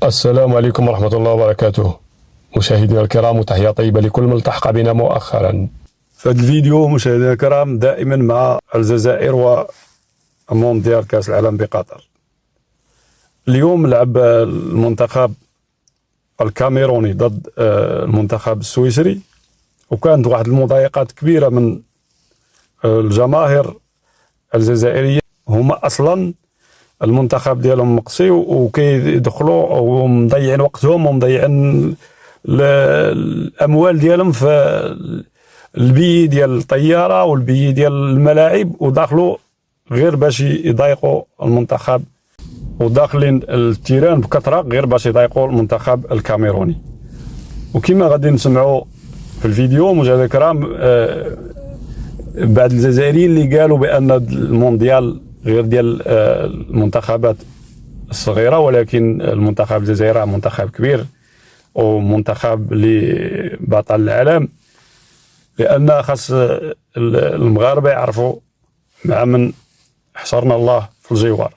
السلام عليكم ورحمة الله وبركاته. مشاهدينا الكرام، وتحية طيبة لكل من التحق بنا مؤخرا. في هذا الفيديو مشاهدينا الكرام دائما مع الجزائر ومونديال كأس العالم بقطر. اليوم لعب المنتخب الكاميروني ضد المنتخب السويسري، وكانت واحد المضايقات كبيرة من الجماهير الجزائرية. هما أصلا المنتخب ديالهم مقصي وكيدخلوا ومضيعين وقتهم ومضيعين الاموال ديالهم في البي ديال الطياره والبي ديال الملاعب، وداخلوا غير باش يضايقوا المنتخب، وداخلين التيران بكثره غير باش يضايقوا المنتخب الكاميروني. وكما غادي نسمعوا في الفيديو مشاهدينا الكرام، بعض الجزائريين اللي قالوا بان المونديال غير ديال المنتخبات الصغيرة، ولكن المنتخب الجزائري منتخب كبير ومنتخب لبطل العالم، لأن خاص المغاربة يعرفوا مع من حشرنا الله في الجوار.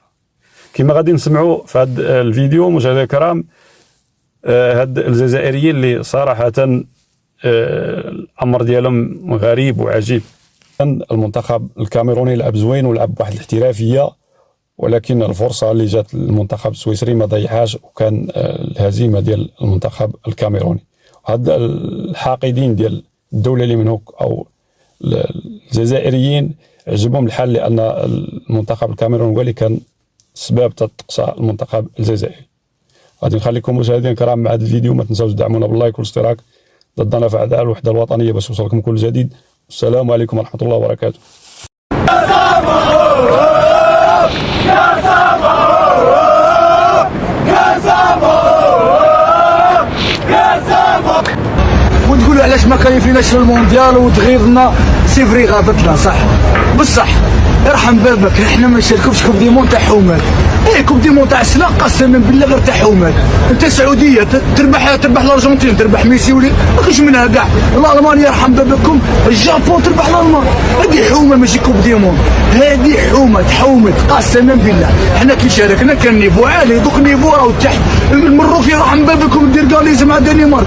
كما غادي نسمعوا في هذا الفيديو مشاهدينا الكرام، هاد الجزائريين اللي صراحة الأمر ديالهم غريب وعجيب. المنتخب الكاميروني لعب زوين ولعب بواحد الاحترافيه، ولكن الفرصه اللي جات المنتخب السويسري ما ضيعهاش، وكان الهزيمه ديال المنتخب الكاميروني. هاد الحاقدين ديال الدوله اللي منهوك او الجزائريين عجبهم الحال، لان المنتخب الكاميروني هو اللي كان سبب تقصى المنتخب الجزائري. غادي نخليكم مشاهدينا الكرام مع هذا الفيديو، ما تنساوش تدعمونا باللايك والاشتراك ضدنا في اعداء الوحده الوطنيه باش يوصلكم كل جديد. السلام عليكم ورحمة الله وبركاته. وتقولوا علاش ما كايفيناش للمونديال وتغيظنا، سي فري غابتنا صح، بصح ارحم بابك، احنا ما نشاركوش كوب دي مون تاع حومات. كوب دي مون تاع السنه قسما بالله غير تاع حومات. انت سعوديه تربح الارجنتين، تربح ميسي ولي ما كاينش منها كاع. الالمان يرحم بابكم، الجابون تربح الالمان. هذه حومه ماشي كوب دي مون، هذه حومه تحومت قسما بالله. حنا كي شاركنا كان نيفو عالي، دوك نيفو راهو تحت. المروك يرحم بابكم دير كاليز مع دنمارك.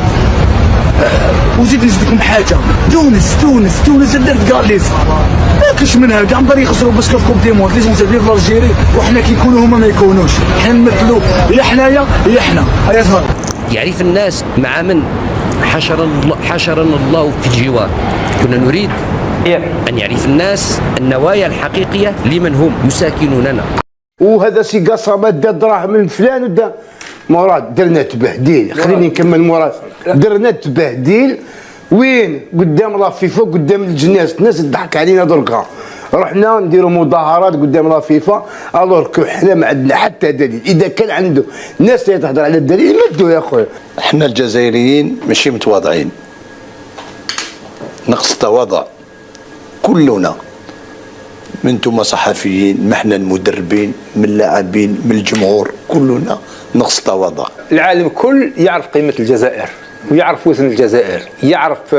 وزيد نزيدكم حاجه، تونس درت كاليز ما كاينش منها كاع. نقدر يخسروا بس في كوب دي موند لازم نزيد في الجيري، وحنا كي يكونوا هما ما يكونوش. حنا نمثلوا يا حنايا يا حنا. هيا ظهر يعرف الناس مع من حشرنا الله في الجوار. كنا نريد ان يعرف الناس النوايا الحقيقيه لمن هم يساكنوننا. وهذا سي قصامات دا دراهم من فلان ودا مراد. درنا تبهديل، خليني نكمل مراد. درنا تبهديل وين؟ قدام لا فيفا، قدام الناس تضحك علينا دركا. رحنا نديروا مظاهرات قدام لا فيفا، الوغ حنا ما عندنا حتى دليل. اذا كان عنده ناس اللي تهضر على الدليل يمدوا يا خويا. احنا الجزائريين ماشي متواضعين، نقص تواضع كلنا، من انتم صحفيين، ما احنا المدربين، من اللاعبين، من الجمهور، كلنا نقص تواضع. العالم كل يعرف قيمة الجزائر، ويعرف وزن الجزائر، يعرف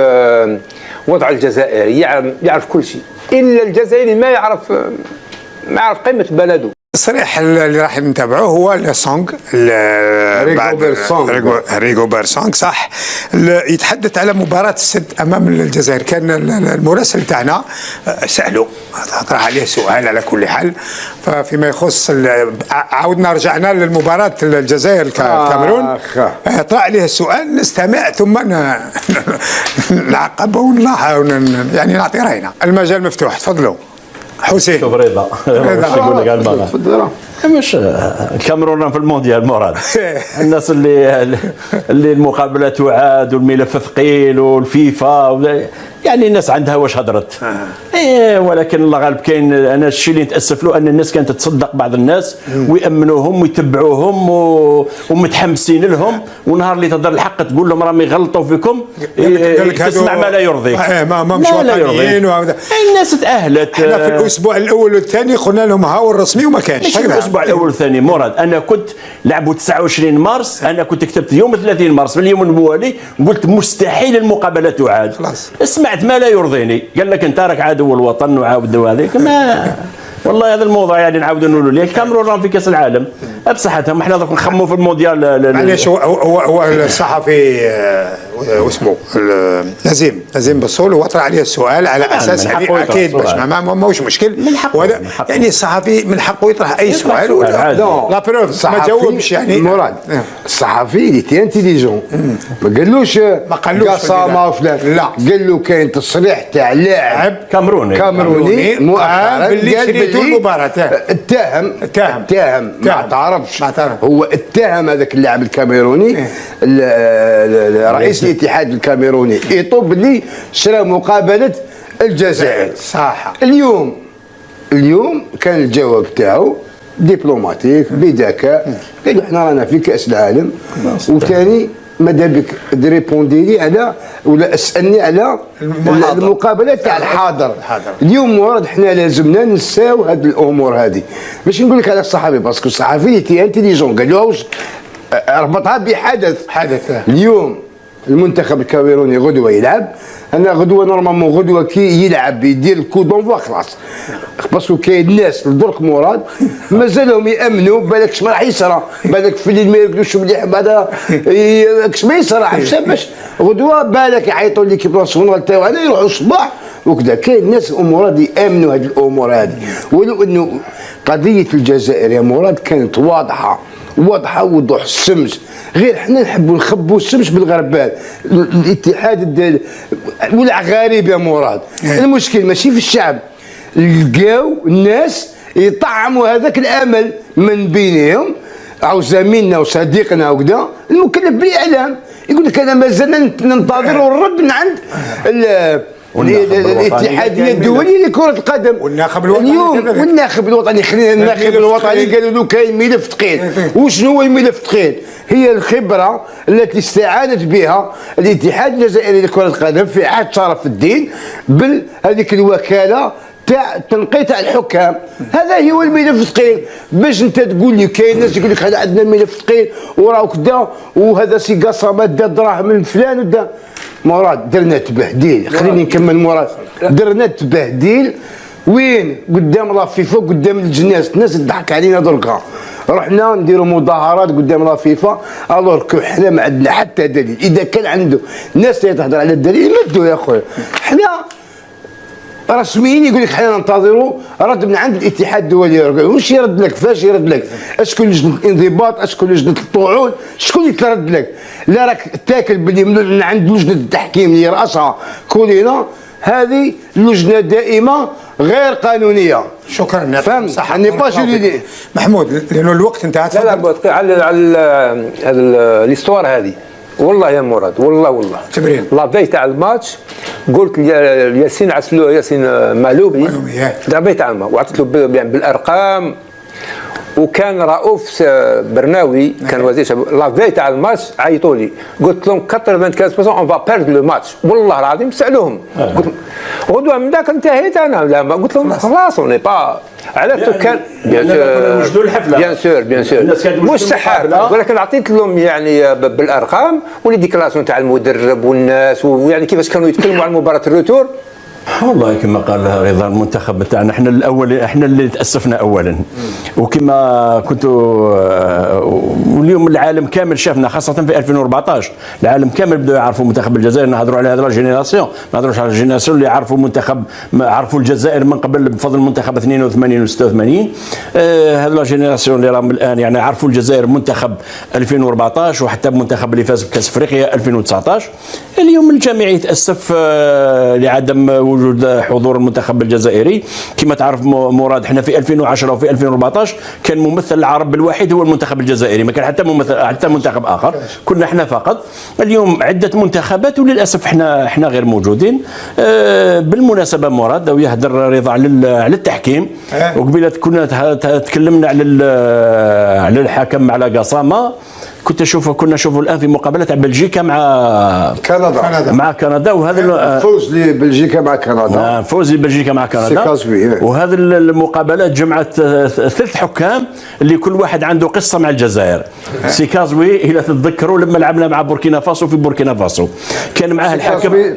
وضع الجزائر، يعرف كل شيء، إلا الجزائري ما يعرف قيمة بلده. التصريح اللي راح نتابعوه هو لسونغ، ريغو بيرسونغ صح، يتحدث على مباراة السد امام الجزائر. كان المراسل تاعنا سالوا، طرح عليه سؤال على كل حال. فيما يخص عاودنا رجعنا للمباراة الجزائر الكاميرون، طرح عليه السؤال، نستمع ثم نعقب يعني نعطي راينا. المجال مفتوح، تفضلوا. حسين شوف رضا يقول لك المغرب مش الكاميرون في المونديال مراد. الناس اللي المقابله تعاد والملف ثقيل والفيفا، يعني الناس عندها واش هضرت. ولكن الله غالب كاين. انا الشيء اللي نتاسف له ان الناس كانت تصدق بعض الناس ويامنوهم ويتبعوهم ومتحمسين لهم، ونهار اللي تهضر الحق تقول لهم راهم يغلطوا فيكم تسمع ما لا يرضيك. ما مش وطنيين. الناس تاهلت. احنا في الاسبوع الاول والثاني قلنا لهم هاو الرسمي وما كانش. الاسبوع الاول والثاني مراد، انا كنت لعبوا 29 مارس، انا كنت كتبت يوم 30 مارس في اليوم الموالي قلت مستحيل المقابله تعاد. خلاص سمعت ما لا يرضيني، قال لك انت راك عدو الوطن وعاود هذيك. ما والله هذا الموضوع يعني نعاودوا نقولوا ليه الكاميرون راهم في كاس العالم، بصحتهم احنا دوك نخموا في المونديال. معليش هو الصحفي واسمه نزيم بالصول هو طرح عليه السؤال على اساس هذه اكيد باش ماهوش مشكل. يعني الصحفي من حقه يطرح اي سؤال. لا بروف ما جاوبش يعني مراد الصحفي اللي تي انتيليجون ما قالوش قصامه فلان، لا قال له كاين تصريح تاع لاعب كامروني مؤخرا باللي شريتو المباراه اتهم ما اعترفش، هو اتهم هذاك اللاعب الكاميروني رئيس الاتحاد الكاميروني ايطو باللي شرى مقابله الجزائر. صح. اليوم كان الجواب تاعو دبلوماتيك بذكاء، قال احنا رانا في كاس العالم، وثاني ماذا بك تريبوندي لي على ولا اسالني على المقابله تاع الحاضر. اليوم مراد احنا لازمنا نساو هذه الامور هذه، باش نقول لك على الصحفي باسكو الصحفي تي انتيليجون قال له ربطها بحدث. اليوم المنتخب الكاميروني غدوه يلعب، انا غدوه نورمالمون غدوه كي يلعب يدير الكو دونفوا خلاص، باسكو كاين ناس لدرك مراد مازالهم يامنوا بالك ما راح يصرى، بالك في الليل ما يرقدوش مليح بعدا كش ما يصرى باش غدوه بالك يعيطوا ليكيب ناسيونال تاعنا يروحوا الصباح وكذا. كاين ناس مراد يامنوا هذه الامور هذه، ولو انه قضيه الجزائر يا مراد كانت واضحه وضوح الشمس، غير حنا نحبوا نخبوا الشمس بالغربال. الاتحاد ولا غريب يا مراد، المشكل ماشي في الشعب، لقاو الناس يطعموا هذاك الامل من بينهم او زميلنا وصديقنا وكذا المكلف بالاعلام، يقول لك انا مازلنا ننتظر الرد من عند الاتحاديه الدوليه لكره القدم والناخب الوطني اليوم. والناخب الوطني خلينا الناخب الوطني قالوا له كاين ملف ثقيل. وشنو هو الملف الثقيل؟ هي الخبره التي استعانت بها الاتحاد الجزائري لكره القدم في عهد شرف الدين بهذيك الوكاله تاع التنقية تاع الحكام. هذا هو الملف الثقيل. باش انت تقول لي كاين ناس يقول لك هذا عندنا الملف الثقيل وراه كذا وهذا سي قصامات دا دراهم من فلان ودا مراد درنا تبهديل. خليني نكمل مراد. درنا تبهديل وين؟ قدام لا فيفا قدام الناس تضحك علينا دركا. رحنا نديروا مظاهرات قدام لا فيفا الوغ حنا ما عندنا حتى دليل. اذا كان عنده ناس اللي تهضر على الدليل يمدوا يا خويا. حنا رسميين يقول لك حنا ننتظروا رد من عند الاتحاد الدولي. واش يرد لك؟ فاش يرد لك؟ اشكون لجنه الانضباط؟ اشكون لجنه الطعون؟ شكون اللي ترد لك؟ لا راك تاكل باللي من عند لجنه التحكيم اللي راسها كولينا، هذه لجنه دائمه غير قانونيه. شكرا. فهمت؟ صح. اني با جولي محمود لانه الوقت انتهى. لا على الاستوار هذه والله يا مراد والله تبرين لا في تاع الماتش قلت ياسين معلوبي ضربيت عامه وعطيت له بالارقام، وكان رؤوف برناوي كان وزير شباب لا في تاع الماتش عيطوا لي قلت لهم 95% اون فا بيرد لو ماتش والله العظيم سالوهم. قلت غدوه من ذاك انتهيت انا لا قلت لهم خلاص اوني با على كان بيان سور مش سحاب، ولكن عطيت لهم يعني بالارقام ولي ديكلاسيون تاع المدرب والناس ويعني كيفاش كانوا يتكلموا على مباراه الروتور. والله كما قال رضا المنتخب بتاعنا احنا الاول، احنا اللي تاسفنا اولا، وكما كنت واليوم العالم كامل شافنا خاصه في 2014 العالم كامل بداوا يعرفوا منتخب الجزائر. نهضروا على هذا لا جينيراسيون، ما نهضروش على الجينيراسيون اللي عرفوا المنتخب، عرفوا الجزائر من قبل بفضل المنتخب 82 و 86. هذا لا جينيراسيون اللي راهم الان يعني عرفوا الجزائر منتخب 2014 وحتى المنتخب اللي فاز بكاس افريقيا 2019. اليوم الجميع يتاسف لعدم وجود حضور المنتخب الجزائري. كما تعرف مراد احنا في 2010 وفي 2014 كان ممثل العرب الوحيد هو المنتخب الجزائري، ما كان حتى منتخب اخر، كنا احنا فقط. اليوم عده منتخبات وللاسف احنا غير موجودين. بالمناسبه مراد او يهدر رضا على التحكيم، وقبيله كنا تكلمنا على الحكم على قصامه. كنا نشوفوا الان في مقابله بلجيكا مع كندا وهذا الفوز لبلجيكا مع كندا، فوز لبلجيكا مع كندا، وهذه المقابلات جمعت 3 حكام اللي كل واحد عنده قصه مع الجزائر. سي كازوي اذا تتذكروا لما لعبنا مع بوركينا فاسو في بوركينا فاسو كان معاه الحكم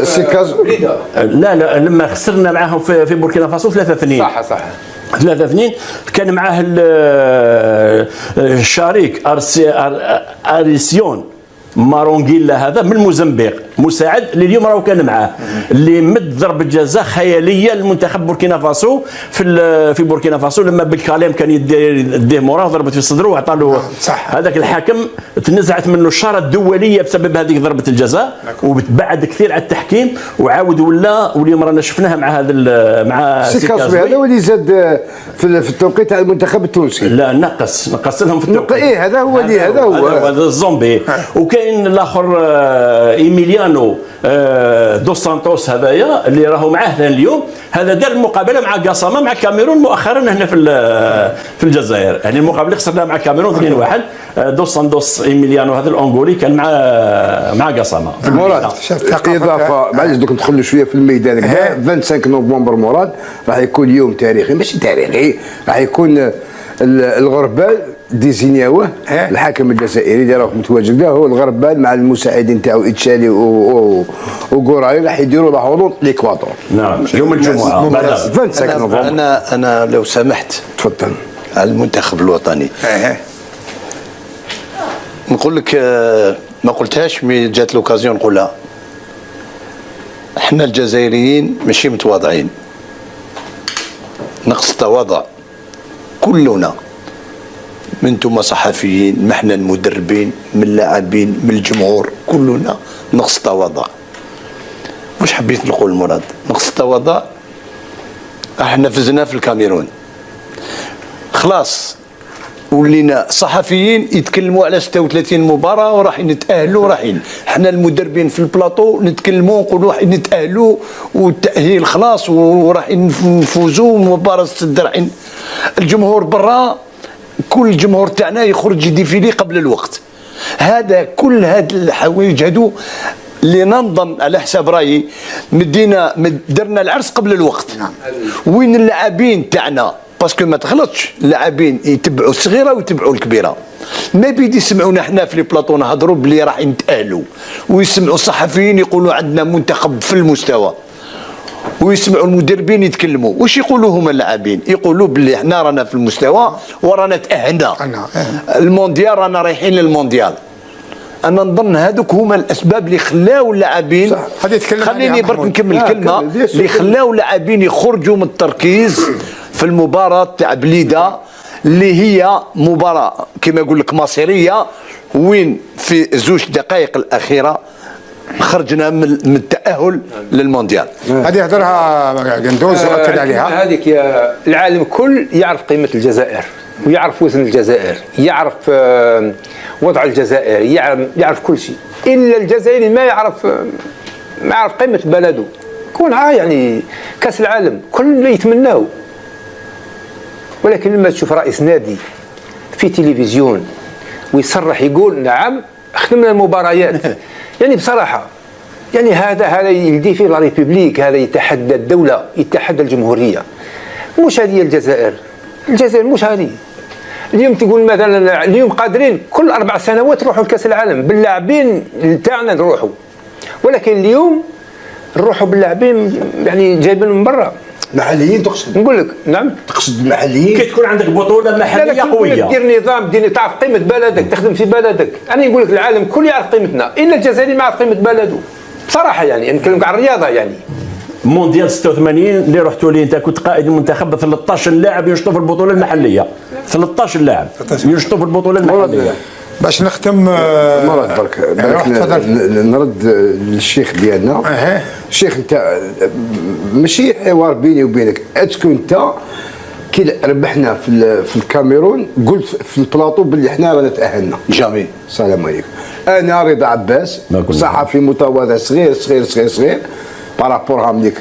سي كازوي لا لما خسرنا معاهم في بوركينا فاسو 3-2 صح 3-2 كان معاه الشريك اريسيون مارونغيلا هذا من موزمبيق مساعد اللي اليوم راهو كان معاه اللي مد ضربه جزاء خياليه للمنتخب بوركينا فاسو في بوركينا فاسو لما بالكلام كان يديه موراه ضربت في صدره وعطى له هذاك الحاكم تنزعت منه الشاره الدوليه بسبب هذه ضربه الجزاء وتبعد كثير على التحكيم وعاود واليوم رانا شفناها مع هذا مع سيكازوي هذا هو اللي زاد في التوقيت تاع المنتخب التونسي. لا نقص لهم في التوقيت. ايه هذا هو اللي هذا هو الزومبي. وكاين الاخر ايميليانو دوس سانتوس هذايا اللي راهو معاه اليوم هذا دار المقابله مع قاسامه مع كاميرون مؤخرا هنا في الجزائر. يعني المقابله اللي خسرناها مع كاميرون 2-1 دوس سانتوس ايميليانو هذا الانغولي كان مع قاسامه في مراد. اضافه معليش دوك ندخلوا شويه في الميدان. 25 نوفمبر مراد راح يكون يوم تاريخي ماشي تاريخي راح يكون الغربال ديزينياوه الحاكم الجزائري اللي راه متواجد هو الغربال مع المساعدين تاعو اتشالي وغوراي راح يديروا لا حضور ليكوادور. نعم يوم الجمعه بعد 25 نوفمبر. انا لو سمحت تفضل على المنتخب الوطني نقول لك ما قلتهاش مي جات لوكازيون نقولها. احنا الجزائريين ماشي متواضعين نقص التواضع كلنا من انتم صحفيين ما احنا المدربين من اللاعبين من الجمهور كلنا نقص التواضع. واش حبيت نقول مراد نقص التواضع. احنا فزنا في الكاميرون خلاص ولينا صحفيين يتكلموا على 36 مباراه ورايحين نتاهلوا رايحين. احنا المدربين في البلاطو نتكلموا نقولوا رايحين نتاهلوا والتاهيل خلاص ورايحين نفوزوا مباراه السد رايحين. الجمهور برا كل الجمهور تاعنا يخرج يديفيلي قبل الوقت. هذا كل هاد الحوايج هادو اللي ننظم على حساب رايي درنا العرس قبل الوقت. وين اللاعبين تاعنا باسكو ما تغلطش اللاعبين يتبعوا الصغيره ويتبعوا الكبيره. ما بيدي يسمعونا احنا في لي بلاطو نهضروا بلي راح نتاهلوا ويسمعوا الصحفيين يقولوا عندنا منتخب في المستوى ويسمعوا المدربين يتكلموا. واش يقولوا هما اللاعبين؟ يقولوا بلي احنا رانا في المستوى ورانا تاهلنا المونديال رانا رايحين للمونديال. انا نظن هذوك هما الاسباب اللي خلاو اللاعبين خليني برك نكمل الكلمه اللي خلاو اللاعبين يخرجوا من التركيز في المباراه تاع بليده اللي هي مباراه كما نقول لك مصيريه وين في زوج دقائق الاخيره خرجنا من التاهل للمونديال. هذه هضرها قندوز واكد عليها. هذيك العالم كل يعرف قيمه الجزائر ويعرف وزن الجزائر يعرف وضع الجزائر يعرف كل شيء الا الجزائري ما يعرف قيمه بلده. كون يعني كاس العالم كل يتمناه ولكن لما تشوف رئيس نادي في تلفزيون ويصرح يقول نعم خدمنا المباريات يعني بصراحه يعني هذا يلدي فيه لا ريبوبليك. هذا يتحدى الدوله يتحدى الجمهوريه. مش هذه الجزائر مش هذه. اليوم تقول مثلا اليوم قادرين كل 4 سنوات نروحوا لكاس العالم باللاعبين تاعنا نروحوا ولكن اليوم نروحوا باللاعبين يعني جايبين من برا محليين. تقصد نقول لك نعم تقصد المحليين كي تكون عندك بطوله محليه قويه دير نظام تعرف قيمه بلدك تخدم في بلدك. انا نقول لك العالم كل يعرف قيمتنا الا الجزائري ما يعرف قيمه بلده بصراحه. يعني نتكلم على الرياضه يعني مونديال 86 اللي رحتوا ليه انت كنت قائد المنتخب 13 لاعب ينشطوا في البطوله المحليه 13 لاعب ينشطوا في البطوله المحليه. باش نختم مراد برك نرد للشيخ ديالنا. الشيخ انت ماشي حوار بيني وبينك اسكو انت كي ربحنا في الكاميرون قلت في البلاطو باللي احنا رانا تاهلنا؟ جامي. السلام عليكم. انا رضا عباس صحفي متواضع صغير بارابور هام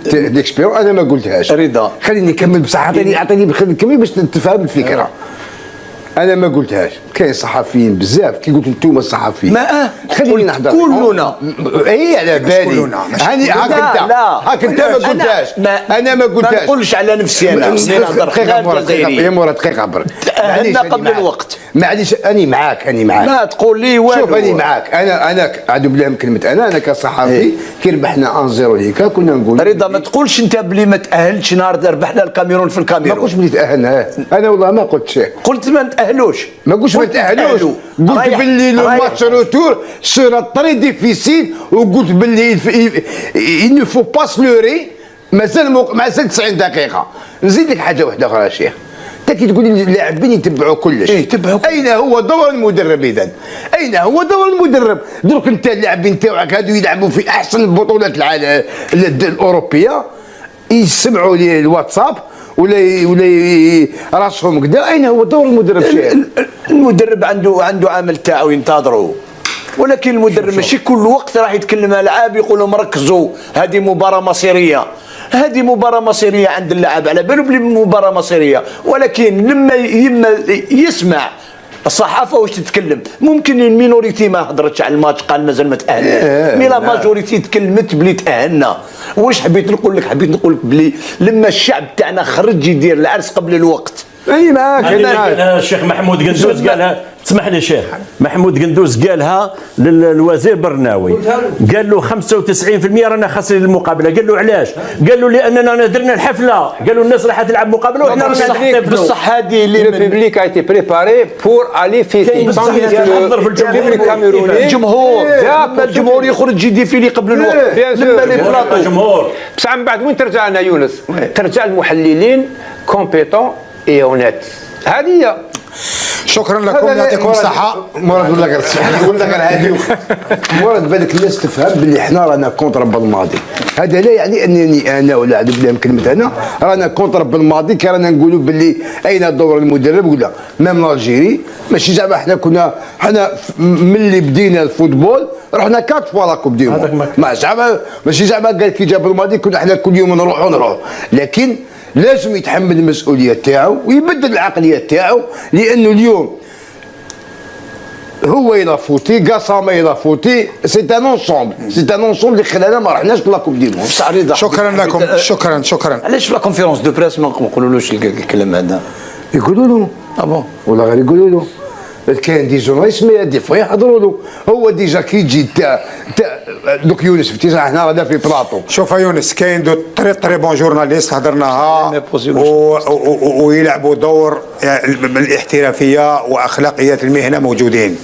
ديكسبيرون انا ما قلتهاش. رضا خليني نكمل بصح اعطيني نكمل باش تفهم الفكره. انا ما قلتهاش، كاين صحفيين بزاف كي قلت انتم الصحفيين ما خليني نحضر كلنا هي على بالي كلنا، ماشي هاني هاك انت لا. هاك انت ما قلتهاش انا ما قلتهاش ما نقولش على نفسي انا دقيقه يا مورا دقيقه برك تأهلنا قبل الوقت. معليش اني معاك ما تقول لي والو. شوف اني معاك انا اعوذ بالله من كلمه انا كصحفي كي ربحنا 1-0 هيك كنا نقول رضا ما تقولش انت بلي ما تاهلتش نهار ربحنا الكاميرون في ما الكاميرون. قلتش بلي تاهلنا انا والله ما قلت شيء قلت ما نتاهلوش. ما قلتش ما تاهلوش قلت باللي لو ماتش روتور سورا تري ديفيسيل وقلت باللي il ne faut pas se leurrer مازال 90 دقيقه. نزيد لك حاجه واحده اخرى يا شيخ، انت كي تقول لي اللاعبين يتبعوا كلش يتبعوا اين هو دور المدرب اذا؟ اين هو دور المدرب؟ درك انت اللاعبين تاعك هادو يلعبوا في احسن بطولات العالم الاوروبيه يسمعوا لي الواتساب ولا راسهم كذا، اين هو دور المدرب؟ شيء المدرب عنده عامل تاعو ينتظروا، ولكن المدرب ماشي كل وقت راح يتكلم مع اللاعب يقول لهم ركزوا هذه مباراه مصيريه، هذه مباراه مصيريه عند اللاعب على باله بلي مباراه مصيريه، ولكن لما يسمع الصحافه واش تتكلم ممكن المينوريتي ما هضرتش على الماتش قال مازال ما تاهلناش، مي لا ماجوريتي تكلمت بلي تاهلنا. واش حبيت نقول لك؟ حبيت نقول لك بلي لما الشعب تاعنا خرج يدير العرس قبل الوقت. اي معاك الشيخ محمود قندوز قالها، تسمح لي شيخ محمود قندوز قالها للوزير برناوي، قال له 95% رانا خاسرين المقابله، قال له علاش؟ قال له لاننا درنا الحفله، قالوا الناس راح تلعب مقابله وحنا رانا نحتفلوا. بصح هذه اللي لو بيبليك a été préparé pour aller fêter الجمهور يخرج يديفيلي قبل الوقت لما لي بلاطو الجمهور. بصح من بعد وين ترجع لنا يونس؟ ترجع المحللين كومبيتون اي اونيت. هذه هي. شكرا لكم، يعطيكم الصحه. مراد نقول لك هذه مراد بالك الناس تفهم باللي احنا رانا كونتر بالماضي، هذا لا يعني انني انا ولا عاد بلا كلمه انا رانا كونتر بالماضي كي رانا نقولوا باللي اين دور المدرب ولا ميم الجيري ماشي زعما حنا ملي بدينا الفوتبول رحنا 4 فوا لا كوب دي موند، ماشي زعما قال كي جاب الماضي كنا حنا كل يوم نروحوا، لكن لازم يتحمل المسؤوليه تاعو ويبدل العقليه تاعو، لانه اليوم هو الى فوتي قاسامه الى فوتي سي ان انصومبل اللي خلانا ما رحناش لا كوب دي موند. شكرا لكم، شكرا. علاش في لا كونفيرونس دو بريس ما نقولولوش الكلام هذا؟ يقولوا له بون ولا غير يقولوا له كاين دي جورناليست دي فوا يحضروا له، هو ديجا كي يجي دوك يونس فتي حنا رانا في بلاطو. شوف يونس كاين دو تري بون جورناليست هضرناها ويلعبوا دور الاحترافيه واخلاقيات المهنه موجودين.